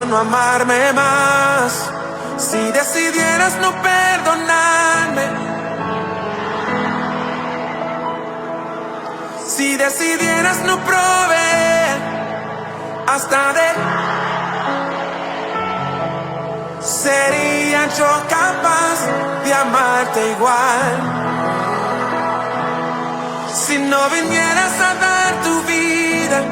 no amarme más, si decidieras no perdonarme, si decidieras no proveer hasta de, sería yo capaz de amarte igual. Si no vinieras a dar tu vida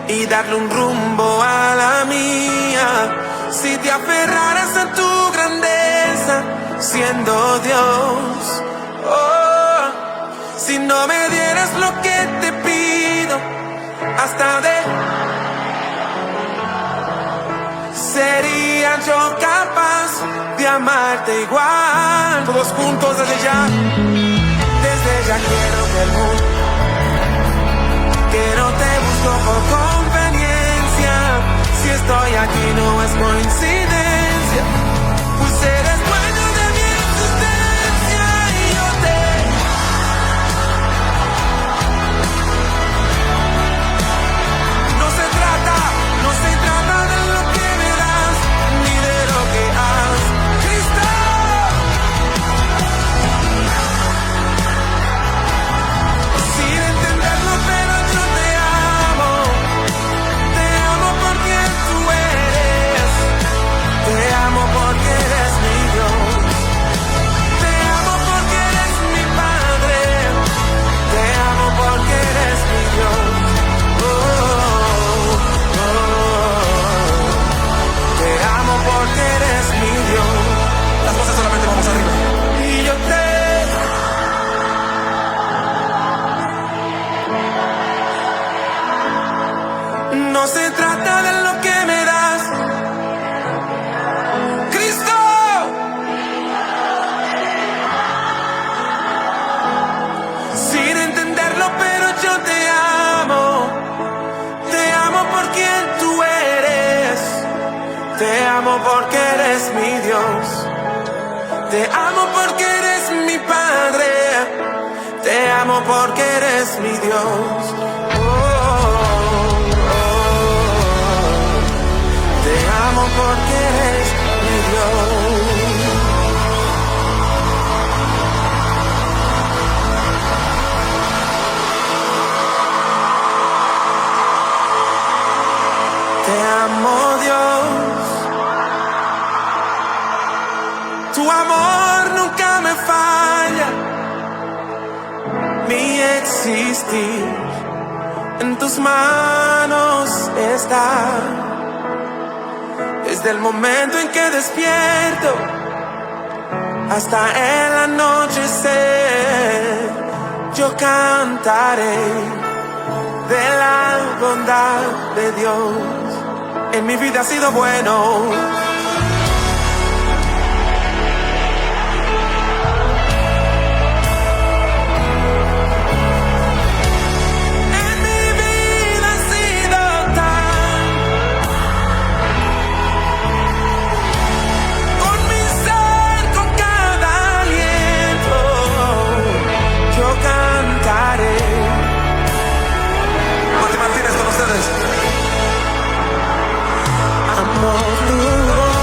y darle un rumbo a la mía, si te aferraras a tu grandeza siendo Dios, oh, si no me dieras lo que te pido hasta de, sería yo capaz de amarte igual. Todos juntos desde ya quiero que el mundo, que no te busco por conveniencia, si estoy aquí no es coincidencia, pues eres dueño de mi existencia y yo te, no se trata de lo que me das, ni de lo que has, Cristo. Sin entenderlo, pero yo te amo por quien tú eres, te amo porque eres mi Dios, te amo porque eres mi Padre, te amo porque eres mi Dios, oh, oh, te amo porque eres mi Dios. Las voces solamente vamos arriba. Y yo te, no se trata de lo que me das, Cristo. Sin entenderlo, pero yo te amo por quien tú eres, te amo porque eres mi Dios, te amo porque eres mi Padre, te amo porque eres mi Dios. Te amo porque eres mi Dios. Te amo, Dios. Tu amor nunca me falla. Mi existir en tus manos está. Desde el momento en que despierto hasta el anochecer, yo cantaré de la bondad de Dios. En mi vida ha sido bueno. Martínez con ustedes. Amor,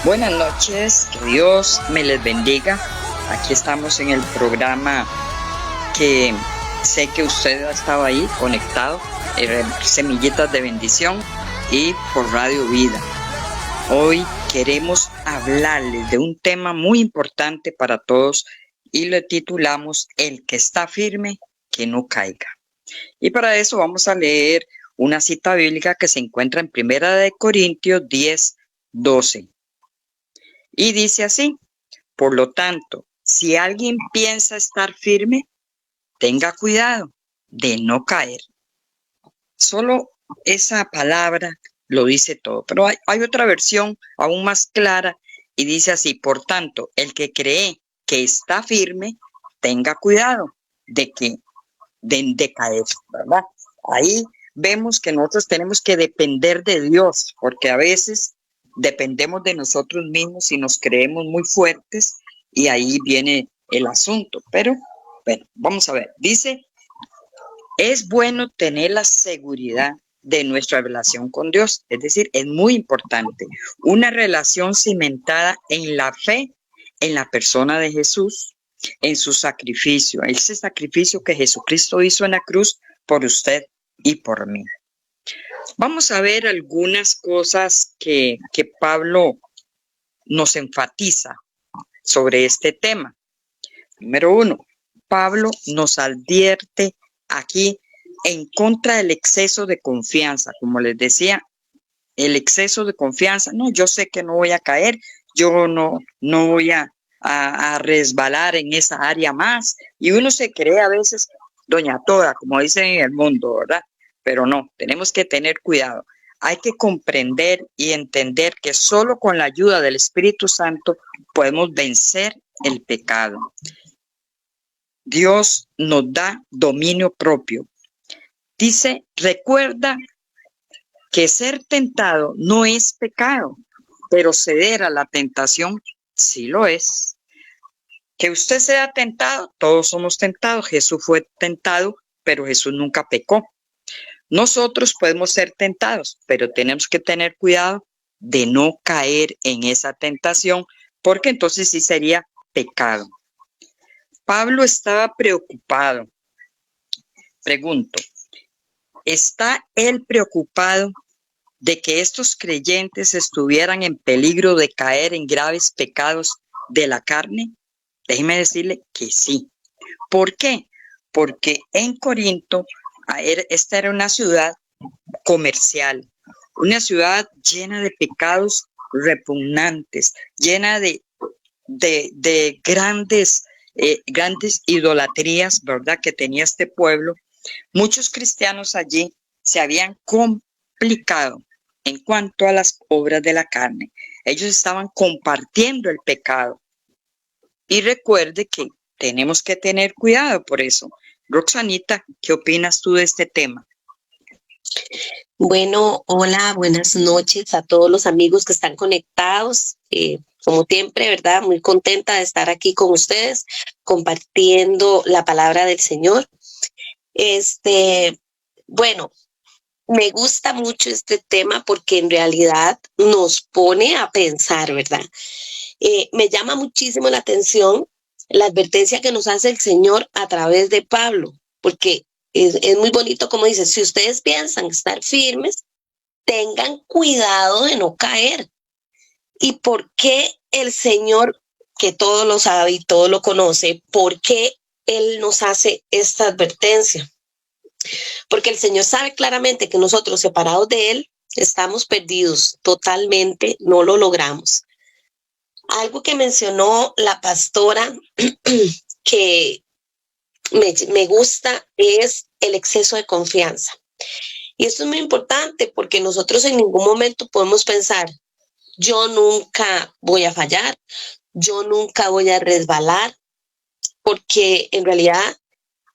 Buenas noches, que Dios me les bendiga. Aquí estamos en el programa que sé que usted ha estado ahí conectado, Semillitas de Bendición y por Radio Vida. Hoy queremos hablarles de un tema muy importante para todos y lo titulamos El que está firme, que no caiga. Y para eso vamos a leer una cita bíblica que se encuentra en 1 Corintios 10:12. Y dice así: por lo tanto, si alguien piensa estar firme, tenga cuidado de no caer. Solo esa palabra lo dice todo, pero hay otra versión aún más clara y dice así: por tanto, el que cree que está firme, tenga cuidado de caer, ¿verdad? Ahí vemos que nosotros tenemos que depender de Dios, porque a veces dependemos de nosotros mismos y nos creemos muy fuertes y ahí viene el asunto. Pero bueno, vamos a ver. Dice: es bueno tener la seguridad de nuestra relación con Dios. Es decir, es muy importante. Una relación cimentada en la fe, en la persona de Jesús, en su sacrificio, ese sacrificio que Jesucristo hizo en la cruz por usted y por mí. Vamos a ver algunas cosas que Pablo nos enfatiza sobre este tema. Número 1, Pablo nos advierte aquí en contra del exceso de confianza. Como les decía, el exceso de confianza: no, yo sé que no voy a caer, yo no voy a resbalar en esa área más. Y uno se cree a veces doña toda, como dicen en el mundo, ¿verdad? Pero no, tenemos que tener cuidado. Hay que comprender y entender que solo con la ayuda del Espíritu Santo podemos vencer el pecado. Dios nos da dominio propio. Dice: recuerda que ser tentado no es pecado, pero ceder a la tentación sí lo es. Que usted sea tentado, todos somos tentados. Jesús fue tentado, pero Jesús nunca pecó. Nosotros podemos ser tentados, pero tenemos que tener cuidado de no caer en esa tentación, porque entonces sí sería pecado. Pablo estaba preocupado. Pregunto, ¿está él preocupado de que estos creyentes estuvieran en peligro de caer en graves pecados de la carne? Déjeme decirle que sí. ¿Por qué? Porque en Corinto, esta era una ciudad comercial, una ciudad llena de pecados repugnantes, llena de grandes idolatrías, ¿verdad?, que tenía este pueblo. Muchos cristianos allí se habían complicado en cuanto a las obras de la carne. Ellos estaban compartiendo el pecado. Y recuerde que tenemos que tener cuidado por eso. Roxanita, ¿qué opinas tú de este tema? Bueno, hola, buenas noches a todos los amigos que están conectados. Como siempre, ¿verdad? Muy contenta de estar aquí con ustedes compartiendo la palabra del Señor. Bueno, me gusta mucho este tema porque en realidad nos pone a pensar, ¿verdad? Me llama muchísimo la atención la advertencia que nos hace el Señor a través de Pablo, porque es muy bonito como dice: si ustedes piensan estar firmes, tengan cuidado de no caer. ¿Y por qué el Señor, que todo lo sabe y todo lo conoce, por qué Él nos hace esta advertencia? Porque el Señor sabe claramente que nosotros, separados de Él, estamos perdidos totalmente, no lo logramos. Algo que mencionó la pastora que me gusta es el exceso de confianza. Y esto es muy importante porque nosotros en ningún momento podemos pensar: yo nunca voy a fallar, yo nunca voy a resbalar, porque en realidad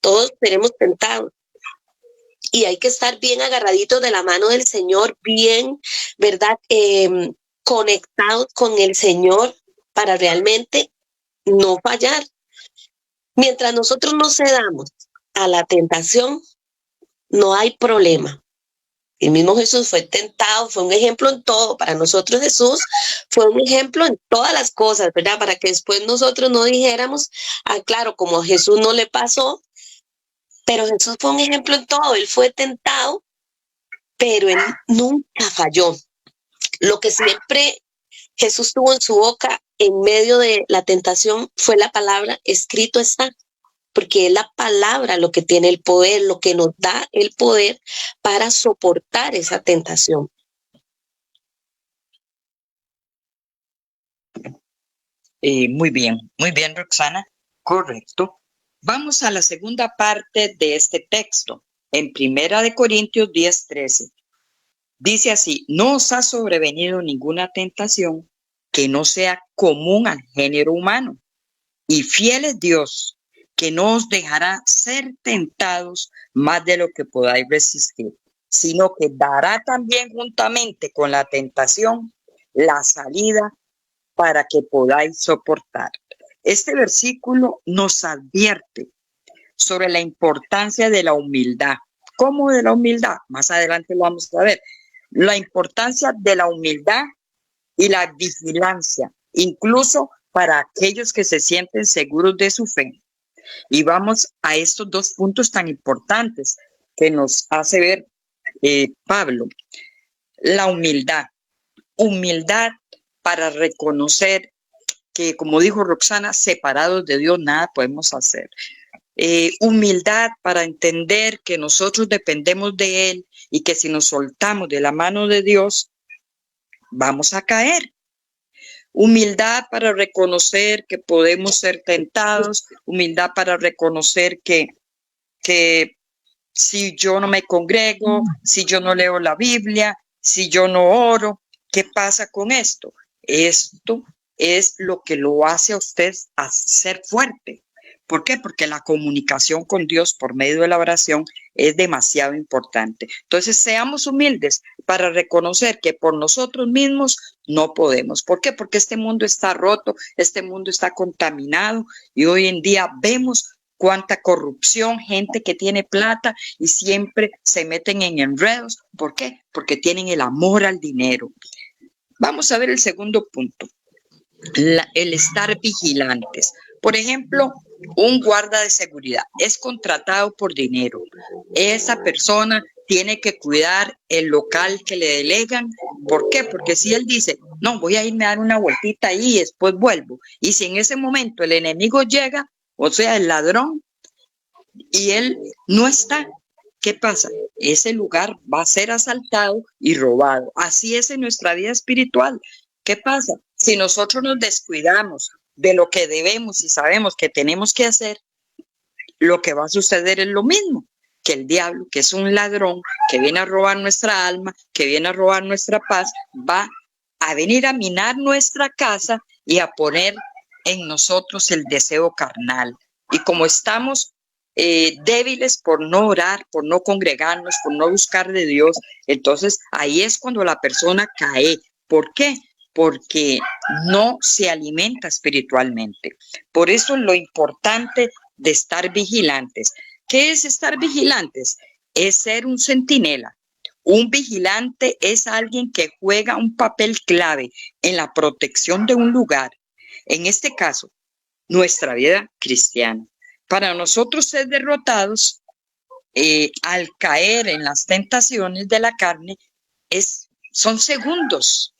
todos seremos tentados. Y hay que estar bien agarraditos de la mano del Señor, bien, ¿verdad? Conectados con el Señor para realmente no fallar. Mientras nosotros no cedamos a la tentación, no hay problema. El mismo Jesús fue tentado, fue un ejemplo en todo. Para nosotros Jesús fue un ejemplo en todas las cosas, ¿verdad? Para que después nosotros no dijéramos, ah, claro, como a Jesús no le pasó, pero Jesús fue un ejemplo en todo. Él fue tentado, pero él nunca falló. Lo que siempre Jesús tuvo en su boca en medio de la tentación fue la palabra escrito está, porque es la palabra lo que tiene el poder, lo que nos da el poder para soportar esa tentación. Muy bien, Roxana, correcto. Vamos a la segunda parte de este texto, en 1 Corintios 10:13. Dice así: no os ha sobrevenido ninguna tentación que no sea común al género humano, y fiel es Dios, que no os dejará ser tentados más de lo que podáis resistir, sino que dará también juntamente con la tentación la salida para que podáis soportar. Este versículo nos advierte sobre la importancia de la humildad. ¿Cómo de la humildad? Más adelante lo vamos a ver. La importancia de la humildad y la vigilancia, incluso para aquellos que se sienten seguros de su fe. Y vamos a estos dos puntos tan importantes que nos hace ver Pablo. La humildad. Humildad para reconocer que, como dijo Roxana, separados de Dios nada podemos hacer. Humildad para entender que nosotros dependemos de Él y que si nos soltamos de la mano de Dios, vamos a caer. Humildad para reconocer que podemos ser tentados, humildad para reconocer que si yo no me congrego, si yo no leo la Biblia, si yo no oro, ¿qué pasa con esto? Esto es lo que lo hace a usted a ser fuerte. ¿Por qué? Porque la comunicación con Dios por medio de la oración es demasiado importante. Entonces, seamos humildes para reconocer que por nosotros mismos no podemos. ¿Por qué? Porque este mundo está roto, este mundo está contaminado y hoy en día vemos cuánta corrupción, gente que tiene plata y siempre se meten en enredos. ¿Por qué? Porque tienen el amor al dinero. Vamos a ver el segundo punto, el estar vigilantes. Por ejemplo, un guarda de seguridad es contratado por dinero. Esa persona tiene que cuidar el local que le delegan. ¿Por qué? Porque si él dice, no, voy a irme a dar una vueltita ahí y después vuelvo. Y si en ese momento el enemigo llega, o sea, el ladrón, y él no está, ¿qué pasa? Ese lugar va a ser asaltado y robado. Así es en nuestra vida espiritual. ¿Qué pasa? Si nosotros nos descuidamos de lo que debemos y sabemos que tenemos que hacer, lo que va a suceder es lo mismo, que el diablo, que es un ladrón, que viene a robar nuestra alma, que viene a robar nuestra paz, va a venir a minar nuestra casa y a poner en nosotros el deseo carnal. Y como estamos débiles por no orar, por no congregarnos, por no buscar de Dios, entonces ahí es cuando la persona cae. ¿Por qué? Porque no se alimenta espiritualmente. Por eso lo importante de estar vigilantes. ¿Qué es estar vigilantes? Es ser un centinela. Un vigilante es alguien que juega un papel clave en la protección de un lugar. En este caso, nuestra vida cristiana. Para nosotros ser derrotados al caer en las tentaciones de la carne son segundos.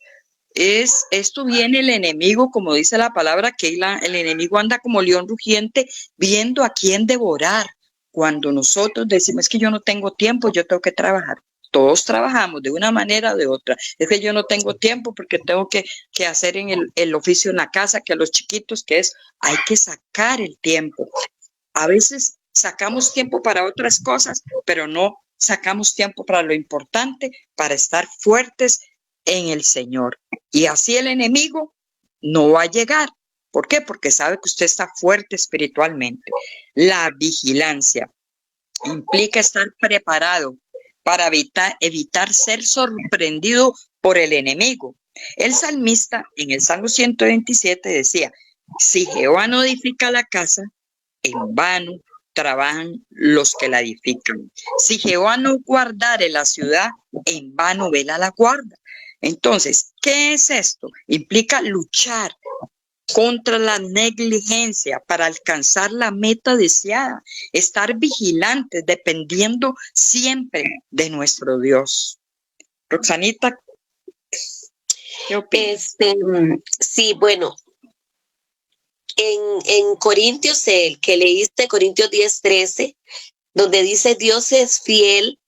Esto viene el enemigo, como dice la palabra, que el enemigo anda como león rugiente viendo a quién devorar. Cuando nosotros decimos, es que yo no tengo tiempo, yo tengo que trabajar. Todos trabajamos de una manera o de otra. Es que yo no tengo tiempo porque tengo que hacer en el oficio en la casa, que a los chiquitos, hay que sacar el tiempo. A veces sacamos tiempo para otras cosas, pero no sacamos tiempo para lo importante, para estar fuertes en el Señor. Y así el enemigo no va a llegar. ¿Por qué? Porque sabe que usted está fuerte espiritualmente. La vigilancia implica estar preparado para evitar ser sorprendido por el enemigo. El salmista en el Salmo 127 decía, si Jehová no edifica la casa, en vano trabajan los que la edifican. Si Jehová no guardare la ciudad, en vano vela la guarda. Entonces, ¿qué es esto? Implica luchar contra la negligencia para alcanzar la meta deseada, estar vigilantes, dependiendo siempre de nuestro Dios. Roxanita, ¿qué opinas? Sí, bueno, en Corintios, el que leíste, Corintios 10:13, donde dice Dios es fiel,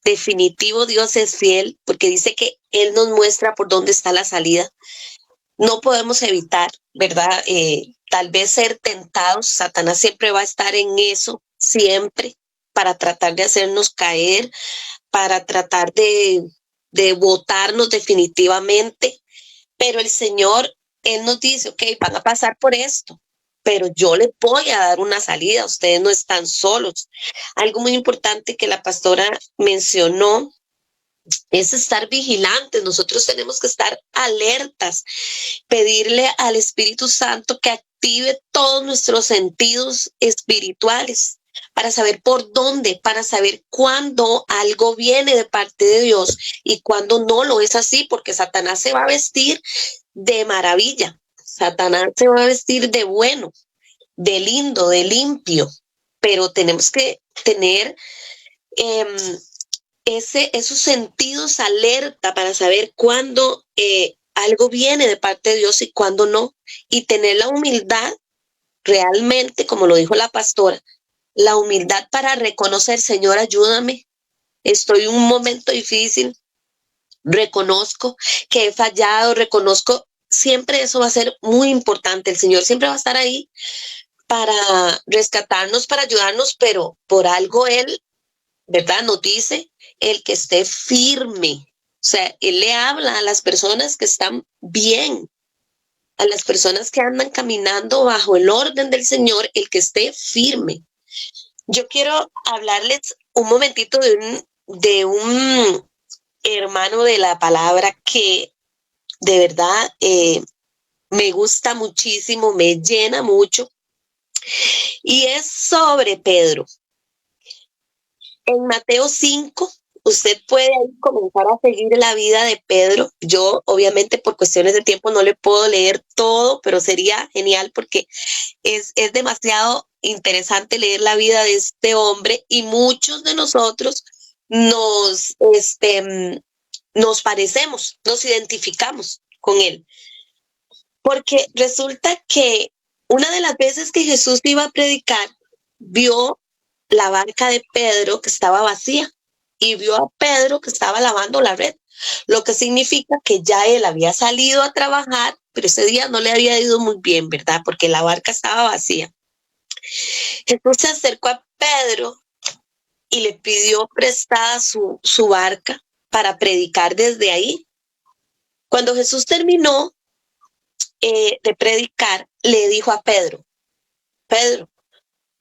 definitivo Dios es fiel, porque dice que Él nos muestra por dónde está la salida. No podemos evitar, ¿verdad? Tal vez ser tentados. Satanás siempre va a estar en eso, siempre, para tratar de hacernos caer, para tratar de botarnos definitivamente. Pero el Señor, Él nos dice, ok, van a pasar por esto, pero yo les voy a dar una salida, ustedes no están solos. Algo muy importante que la pastora mencionó es estar vigilantes. Nosotros tenemos que estar alertas, pedirle al Espíritu Santo que active todos nuestros sentidos espirituales para saber por dónde, para saber cuándo algo viene de parte de Dios y cuándo no lo es así, porque Satanás se va a vestir de maravilla, Satanás se va a vestir de bueno, de lindo, de limpio, pero tenemos que tener esos sentidos alerta para saber cuándo algo viene de parte de Dios y cuándo no, y tener la humildad realmente, como lo dijo la pastora, la humildad para reconocer, Señor, ayúdame, estoy en un momento difícil, reconozco que he fallado, reconozco, siempre eso va a ser muy importante, el Señor siempre va a estar ahí para rescatarnos, para ayudarnos, pero por algo Él, ¿verdad? Nos dice el que esté firme. O sea, Él le habla a las personas que están bien, a las personas que andan caminando bajo el orden del Señor, el que esté firme. Yo quiero hablarles un momentito de un hermano de la palabra que de verdad me gusta muchísimo, me llena mucho, y es sobre Pedro. En Mateo 5, usted puede comenzar a seguir la vida de Pedro. Yo, obviamente, por cuestiones de tiempo no le puedo leer todo, pero sería genial porque es demasiado interesante leer la vida de este hombre, y muchos de nosotros nos parecemos, nos identificamos con él. Porque resulta que una de las veces que Jesús iba a predicar, vio la barca de Pedro que estaba vacía y vio a Pedro que estaba lavando la red, lo que significa que ya él había salido a trabajar, pero ese día no le había ido muy bien, ¿verdad? Porque la barca estaba vacía. Jesús se acercó a Pedro y le pidió prestada su barca para predicar desde ahí. Cuando Jesús terminó de predicar, le dijo a Pedro, Pedro,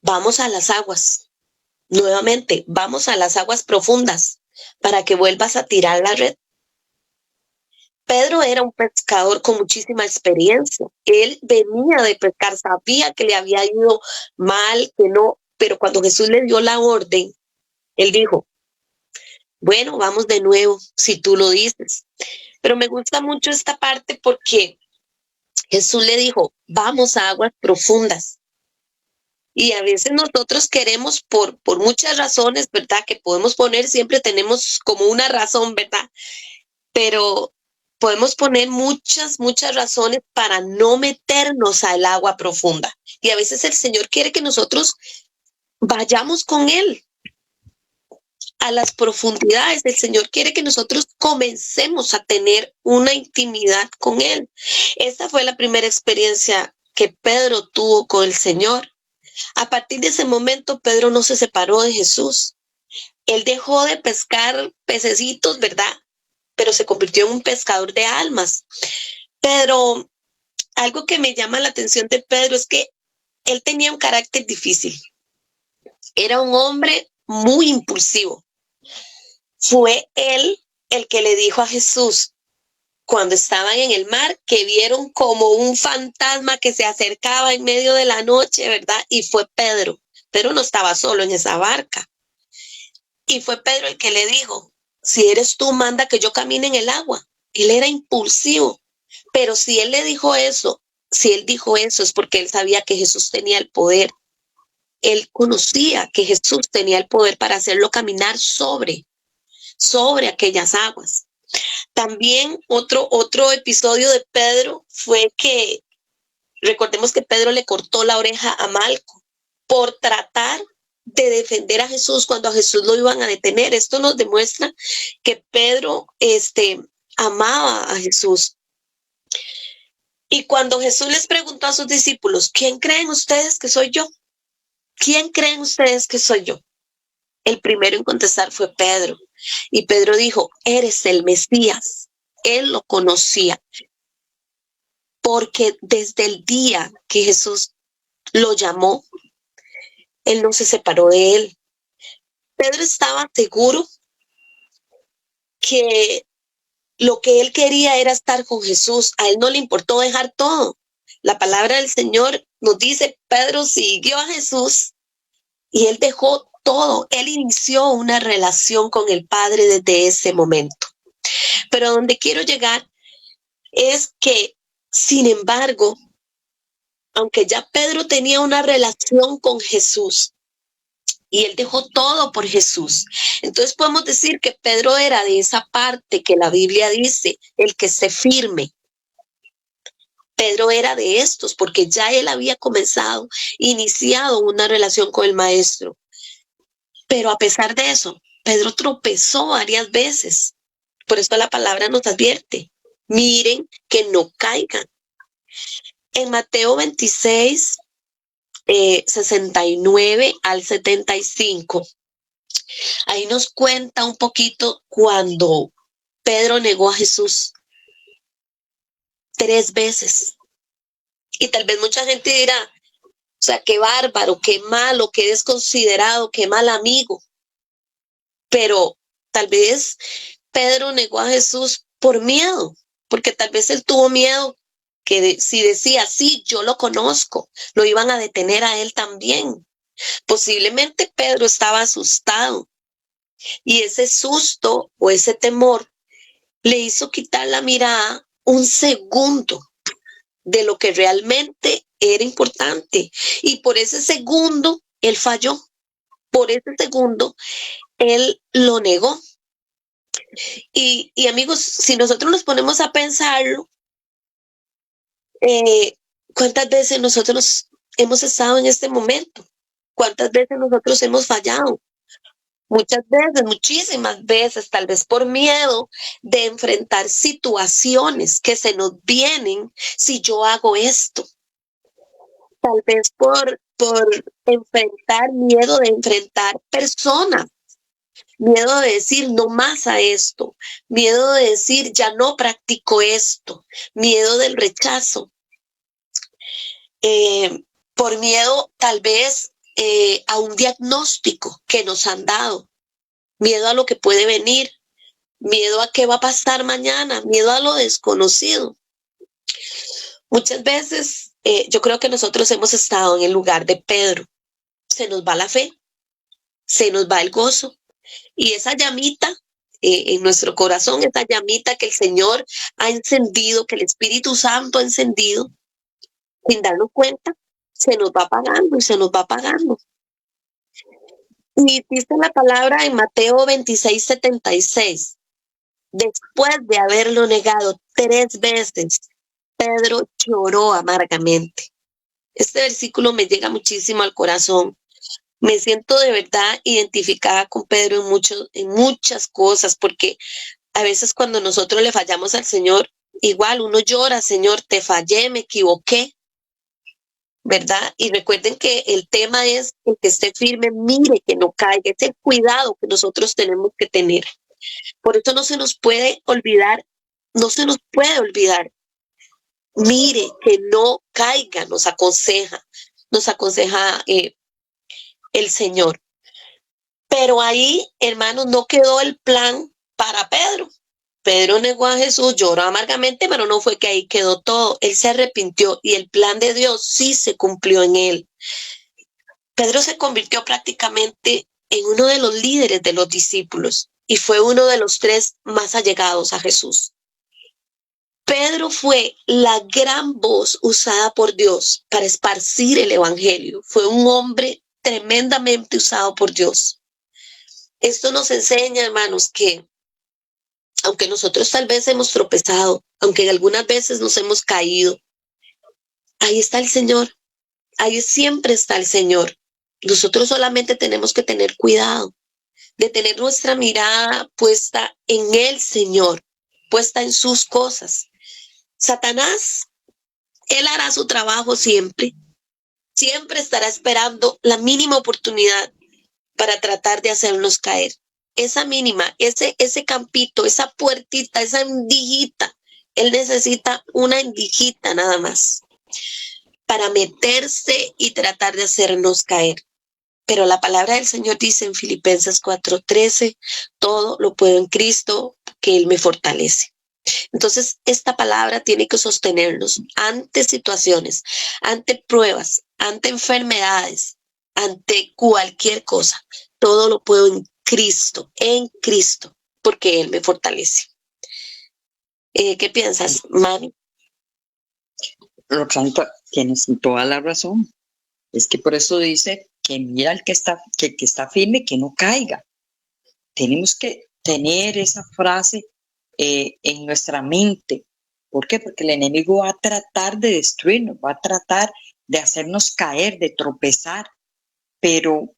vamos a las aguas. Nuevamente, vamos a las aguas profundas para que vuelvas a tirar la red. Pedro era un pescador con muchísima experiencia. Él venía de pescar, sabía que le había ido mal, que no, pero cuando Jesús le dio la orden, él dijo, bueno, vamos de nuevo, si tú lo dices. Pero me gusta mucho esta parte porque Jesús le dijo, vamos a aguas profundas. Y a veces nosotros queremos por muchas razones, ¿verdad? Que podemos poner, siempre tenemos como una razón, ¿verdad? Pero podemos poner muchas razones para no meternos al agua profunda. Y a veces el Señor quiere que nosotros vayamos con Él a las profundidades. El Señor quiere que nosotros comencemos a tener una intimidad con Él. Esta fue la primera experiencia que Pedro tuvo con el Señor. A partir de ese momento, Pedro no se separó de Jesús. Él dejó de pescar pececitos, ¿verdad? Pero se convirtió en un pescador de almas. Pero algo que me llama la atención de Pedro es que él tenía un carácter difícil. Era un hombre muy impulsivo. Fue él el que le dijo a Jesús, cuando estaban en el mar, que vieron como un fantasma que se acercaba en medio de la noche, ¿verdad? Y fue Pedro. Pedro no estaba solo en esa barca. Y fue Pedro el que le dijo, si eres tú, manda que yo camine en el agua. Él era impulsivo, pero si él le dijo eso, si él dijo eso es porque él sabía que Jesús tenía el poder. Él conocía que Jesús tenía el poder para hacerlo caminar sobre aquellas aguas. También otro episodio de Pedro fue que, recordemos que Pedro le cortó la oreja a Malco por tratar de defender a Jesús cuando a Jesús lo iban a detener. Esto nos demuestra que Pedro amaba a Jesús. Y cuando Jesús les preguntó a sus discípulos, ¿quién creen ustedes que soy yo? ¿Quién creen ustedes que soy yo? El primero en contestar fue Pedro. Y Pedro dijo, eres el Mesías. Él lo conocía. Porque desde el día que Jesús lo llamó, él no se separó de él. Pedro estaba seguro que lo que él quería era estar con Jesús. A él no le importó dejar todo. La palabra del Señor nos dice, Pedro siguió a Jesús y él dejó todo. Él inició una relación con el Padre desde ese momento. Pero a donde quiero llegar es que, sin embargo, aunque ya Pedro tenía una relación con Jesús y él dejó todo por Jesús, entonces podemos decir que Pedro era de esa parte que la Biblia dice, el que esté firme. Pedro era de estos porque ya él había iniciado una relación con el Maestro. Pero a pesar de eso, Pedro tropezó varias veces. Por eso la palabra nos advierte, miren que no caigan. En Mateo 26, 69 al 75, ahí nos cuenta un poquito cuando Pedro negó a Jesús 3 veces. Y tal vez mucha gente dirá, o sea, qué bárbaro, qué malo, qué desconsiderado, qué mal amigo. Pero tal vez Pedro negó a Jesús por miedo, porque tal vez él tuvo miedo que si decía, sí, yo lo conozco, lo iban a detener a él también. Posiblemente Pedro estaba asustado y ese susto o ese temor le hizo quitar la mirada un segundo de lo que realmente era importante. Y por ese segundo, él falló. Por ese segundo, él lo negó. Y amigos, si nosotros nos ponemos a pensarlo, ¿cuántas veces nosotros hemos estado en este momento? ¿Cuántas veces nosotros hemos fallado? Muchas veces, muchísimas veces, tal vez por miedo de enfrentar situaciones que se nos vienen si yo hago esto. Tal vez por enfrentar miedo de enfrentar personas. Miedo de decir no más a esto, miedo de decir ya no practico esto, miedo del rechazo, por miedo tal vez a un diagnóstico que nos han dado, miedo a lo que puede venir, miedo a qué va a pasar mañana, miedo a lo desconocido. Muchas veces yo creo que nosotros hemos estado en el lugar de Pedro, se nos va la fe, se nos va el gozo. Y esa llamita en nuestro corazón, esa llamita que el Señor ha encendido, que el Espíritu Santo ha encendido, sin darnos cuenta, se nos va apagando y se nos va apagando. Y dice la palabra en Mateo 26, 76, después de haberlo negado 3 veces, Pedro lloró amargamente. Este versículo me llega muchísimo al corazón. Me siento de verdad identificada con Pedro en muchas cosas, porque a veces cuando nosotros le fallamos al Señor, igual uno llora, Señor, te fallé, me equivoqué, ¿verdad? Y recuerden que el tema es el que esté firme, mire que no caiga, es el cuidado que nosotros tenemos que tener. Por eso no se nos puede olvidar, mire que no caiga, nos aconseja el Señor. Pero ahí, hermanos, no quedó el plan para Pedro. Pedro negó a Jesús, lloró amargamente, pero no fue que ahí quedó todo. Él se arrepintió y el plan de Dios sí se cumplió en él. Pedro se convirtió prácticamente en uno de los líderes de los discípulos y fue uno de los 3 más allegados a Jesús. Pedro fue la gran voz usada por Dios para esparcir el evangelio. Fue un hombre tremendamente usado por Dios. Esto nos enseña, hermanos, que aunque nosotros tal vez hemos tropezado, aunque algunas veces nos hemos caído, ahí está el Señor. Ahí siempre está el Señor. Nosotros solamente tenemos que tener cuidado de tener nuestra mirada puesta en el Señor, puesta en sus cosas. Satanás, él hará su trabajo siempre. Siempre estará esperando la mínima oportunidad para tratar de hacernos caer. Esa mínima, ese campito, esa puertita, esa endijita. Él necesita una endijita nada más para meterse y tratar de hacernos caer. Pero la palabra del Señor dice en Filipenses 4:13, todo lo puedo en Cristo, que Él me fortalece. Entonces, esta palabra tiene que sostenernos ante situaciones, ante pruebas, ante enfermedades, ante cualquier cosa. Todo lo puedo en Cristo, porque Él me fortalece. ¿Qué piensas, Mami? Roxanita, tienes toda la razón. Es que por eso dice que mira el que está firme, que no caiga. Tenemos que tener esa frase en nuestra mente. ¿Por qué? Porque el enemigo va a tratar de destruirnos, va a tratar de hacernos caer, de tropezar. Pero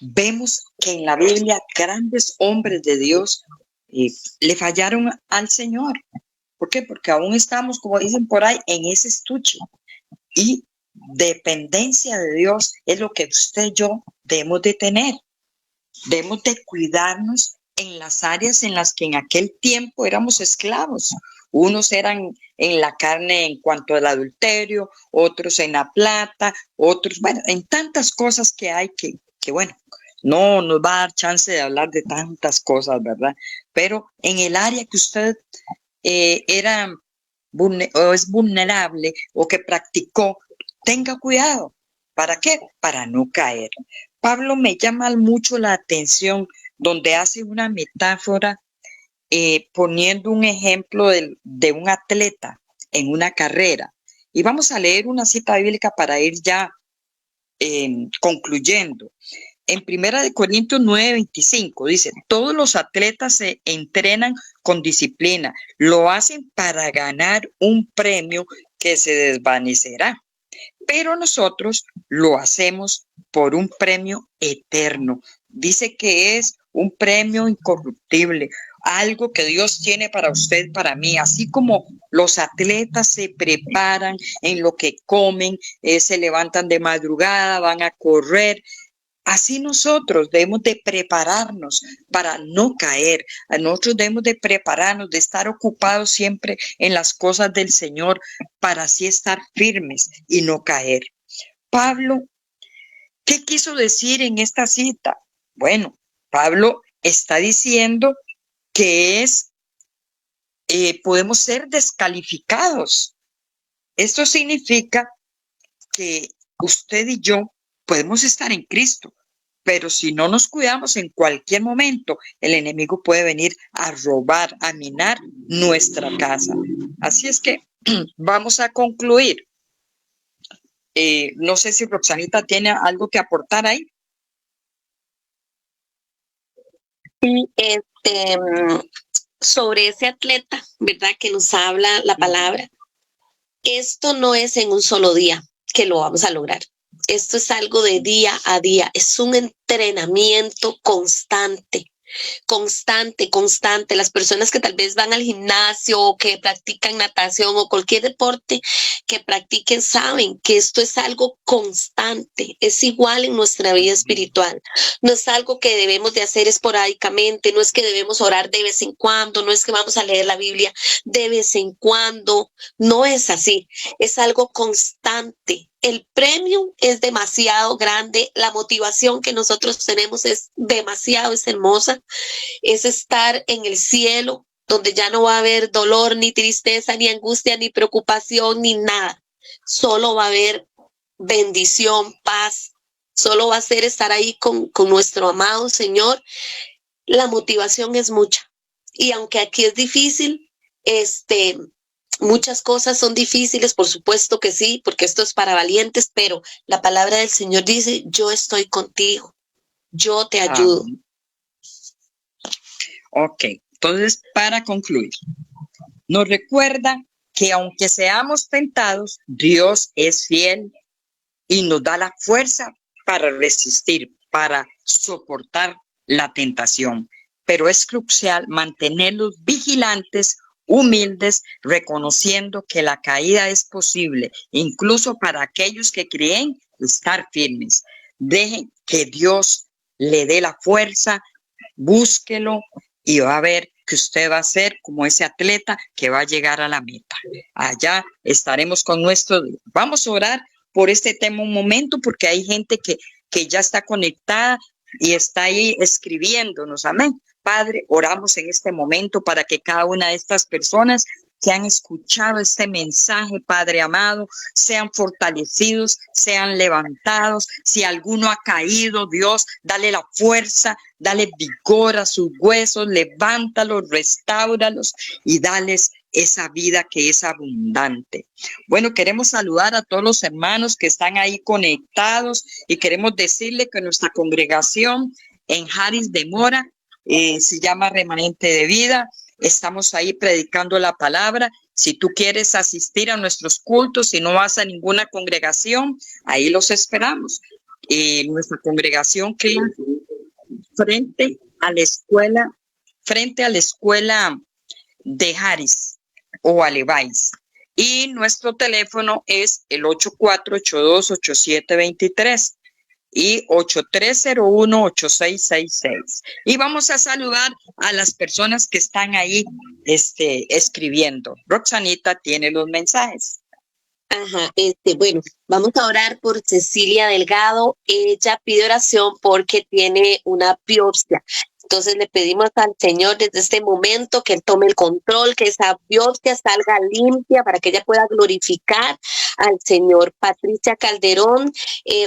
vemos que en la Biblia grandes hombres de Dios le fallaron al Señor. ¿Por qué? Porque aún estamos, como dicen por ahí, en ese estuche. Y dependencia de Dios es lo que usted y yo debemos de tener. Debemos de cuidarnos en las áreas en las que en aquel tiempo éramos esclavos. Unos eran en la carne en cuanto al adulterio, otros en la plata, otros, bueno, en tantas cosas que hay que bueno, no nos va a dar chance de hablar de tantas cosas, ¿verdad? Pero en el área que usted era o es vulnerable o que practicó, tenga cuidado. ¿Para qué? Para no caer. Pablo me llama mucho la atención donde hace una metáfora poniendo un ejemplo de un atleta en una carrera. Y vamos a leer una cita bíblica para ir ya concluyendo. En 1 Corintios 9:25 dice, todos los atletas se entrenan con disciplina, lo hacen para ganar un premio que se desvanecerá, pero nosotros lo hacemos por un premio eterno. Dice que es un premio incorruptible, algo que Dios tiene para usted, para mí, así como los atletas se preparan en lo que comen, se levantan de madrugada, van a correr. Así nosotros debemos de prepararnos para no caer. Nosotros debemos de prepararnos, de estar ocupados siempre en las cosas del Señor para así estar firmes y no caer. Pablo, ¿qué quiso decir en esta cita? Bueno, Pablo está diciendo que podemos ser descalificados. Esto significa que usted y yo podemos estar en Cristo, pero si no nos cuidamos, en cualquier momento el enemigo puede venir a robar, a minar nuestra casa. Así es que vamos a concluir. No sé si Roxanita tiene algo que aportar ahí. Sí, sobre ese atleta, ¿verdad? Que nos habla la palabra. Esto no es en un solo día que lo vamos a lograr. Esto es algo de día a día, es un entrenamiento constante. Las personas que tal vez van al gimnasio o que practican natación o cualquier deporte que practiquen saben que esto es algo constante, es igual en nuestra vida espiritual. No es algo que debemos de hacer esporádicamente, no es que debemos orar de vez en cuando, no es que vamos a leer la Biblia de vez en cuando, no es así, es algo constante. El premio es demasiado grande, la motivación que nosotros tenemos es demasiado, es hermosa, es estar en el cielo, donde ya no va a haber dolor, ni tristeza, ni angustia, ni preocupación, ni nada. Solo va a haber bendición, paz, solo va a ser estar ahí con nuestro amado Señor. La motivación es mucha. Y aunque aquí es difícil, muchas cosas son difíciles, por supuesto que sí, porque esto es para valientes, pero la palabra del Señor dice, yo estoy contigo, yo te ayudo. Ok, entonces para concluir, nos recuerda que aunque seamos tentados, Dios es fiel y nos da la fuerza para resistir, para soportar la tentación. Pero es crucial mantenerlos vigilantes, humildes, reconociendo que la caída es posible, incluso para aquellos que creen estar firmes. Dejen que Dios le dé la fuerza, búsquelo y va a ver que usted va a ser como ese atleta que va a llegar a la meta. Allá estaremos con nuestro Dios. Vamos a orar por este tema un momento, porque hay gente que ya está conectada y está ahí escribiéndonos. Amén. Padre, oramos en este momento para que cada una de estas personas que han escuchado este mensaje, Padre amado, sean fortalecidos, sean levantados. Si alguno ha caído, Dios, dale la fuerza, dale vigor a sus huesos, levántalos, restáuralos y dales esa vida que es abundante. Bueno, queremos saludar a todos los hermanos que están ahí conectados y queremos decirle que nuestra congregación en Harris de Mora se llama Remanente de Vida. Estamos ahí predicando la palabra. Si tú quieres asistir a nuestros cultos, si no vas a ninguna congregación, ahí los esperamos. Nuestra congregación queda frente a la escuela de Harris o Alevais. Y nuestro teléfono es el 84828723 y 83018666. Y vamos a saludar a las personas que están ahí escribiendo. Roxanita tiene los mensajes. Ajá, bueno, vamos a orar por Cecilia Delgado. Ella pide oración porque tiene una biopsia. Entonces le pedimos al Señor desde este momento que Él tome el control, que esa biopsia salga limpia para que ella pueda glorificar al Señor. Patricia Calderón,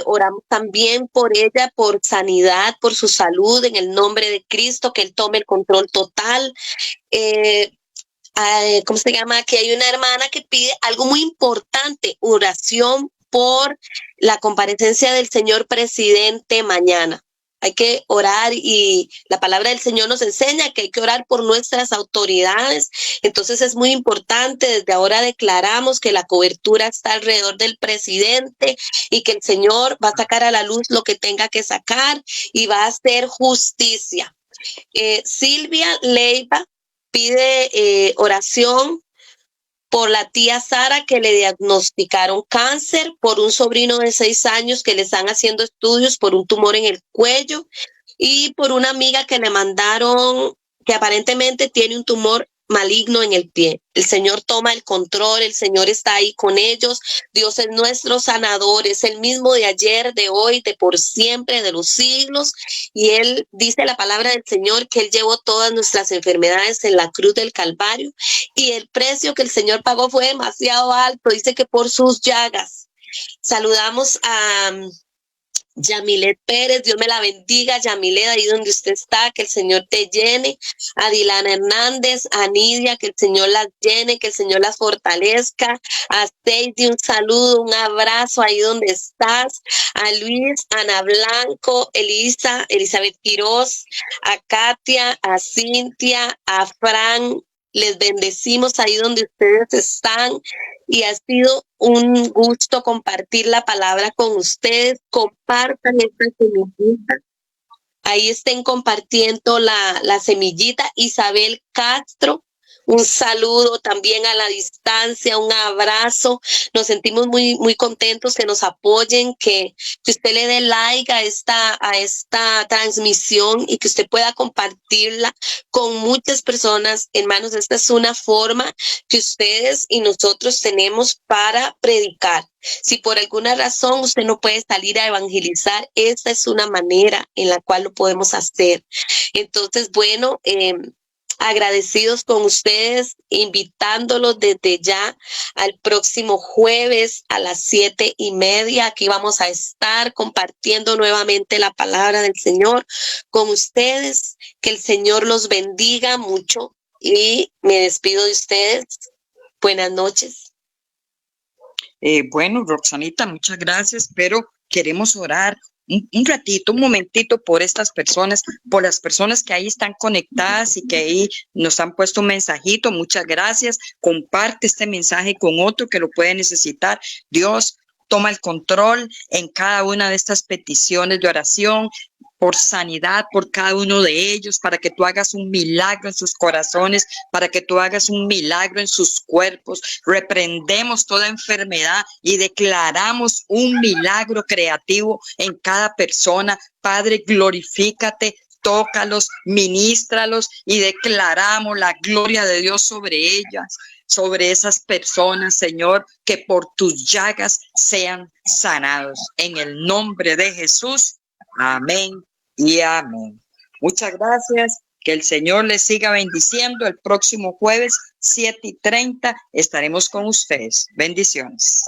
oramos también por ella, por sanidad, por su salud, en el nombre de Cristo, que Él tome el control total. ¿Cómo se llama? Que hay una hermana que pide algo muy importante, oración por la comparecencia del señor presidente mañana. Hay que orar y la palabra del Señor nos enseña que hay que orar por nuestras autoridades. Entonces es muy importante, desde ahora declaramos que la cobertura está alrededor del presidente y que el Señor va a sacar a la luz lo que tenga que sacar y va a hacer justicia. Silvia Leiva pide oración por la tía Sara, que le diagnosticaron cáncer, por un sobrino de 6 años que le están haciendo estudios por un tumor en el cuello y por una amiga que le mandaron que aparentemente tiene un tumor maligno en el pie. El Señor toma el control, el Señor está ahí con ellos. Dios es nuestro sanador, es el mismo de ayer, de hoy, de por siempre, de los siglos. Y Él dice la palabra del Señor que Él llevó todas nuestras enfermedades en la cruz del Calvario y el precio que el Señor pagó fue demasiado alto. Dice que por sus llagas. Saludamos a Yamilet Pérez, Dios me la bendiga. Yamilet, ahí donde usted está, que el Señor te llene. A Dilana Hernández, a Nidia, que el Señor las llene, que el Señor las fortalezca. A Stacy, un saludo, un abrazo ahí donde estás. A Luis, Ana Blanco, Elisa, Elizabeth Quiroz, a Katia, a Cintia, a Fran. Les bendecimos ahí donde ustedes están y ha sido un gusto compartir la palabra con ustedes. Compartan esta semillita. Ahí estén compartiendo la semillita. Isabel Castro, un saludo también a la distancia, un abrazo. Nos sentimos muy, muy contentos que nos apoyen, que usted le dé like a esta transmisión y que usted pueda compartirla con muchas personas. Hermanos, esta es una forma que ustedes y nosotros tenemos para predicar. Si por alguna razón usted no puede salir a evangelizar, esta es una manera en la cual lo podemos hacer. Entonces, bueno, agradecidos con ustedes, invitándolos desde ya al próximo jueves a las 7:30. Aquí vamos a estar compartiendo nuevamente la palabra del Señor con ustedes. Que el Señor los bendiga mucho y me despido de ustedes. Buenas noches. Bueno, Roxanita, muchas gracias, pero queremos orar un ratito, un momentito por estas personas, por las personas que ahí están conectadas y que ahí nos han puesto un mensajito. Muchas gracias. Comparte este mensaje con otro que lo puede necesitar. Dios toma el control en cada una de estas peticiones de oración, por sanidad, por cada uno de ellos, para que tú hagas un milagro en sus corazones, para que tú hagas un milagro en sus cuerpos. Reprendemos toda enfermedad y declaramos un milagro creativo en cada persona. Padre, glorifícate, tócalos, ministralos y declaramos la gloria de Dios sobre ellas, sobre esas personas, Señor, que por tus llagas sean sanados. En el nombre de Jesús. Amén y amén. Muchas gracias. Que el Señor les siga bendiciendo. El próximo jueves, 7:30, estaremos con ustedes. Bendiciones.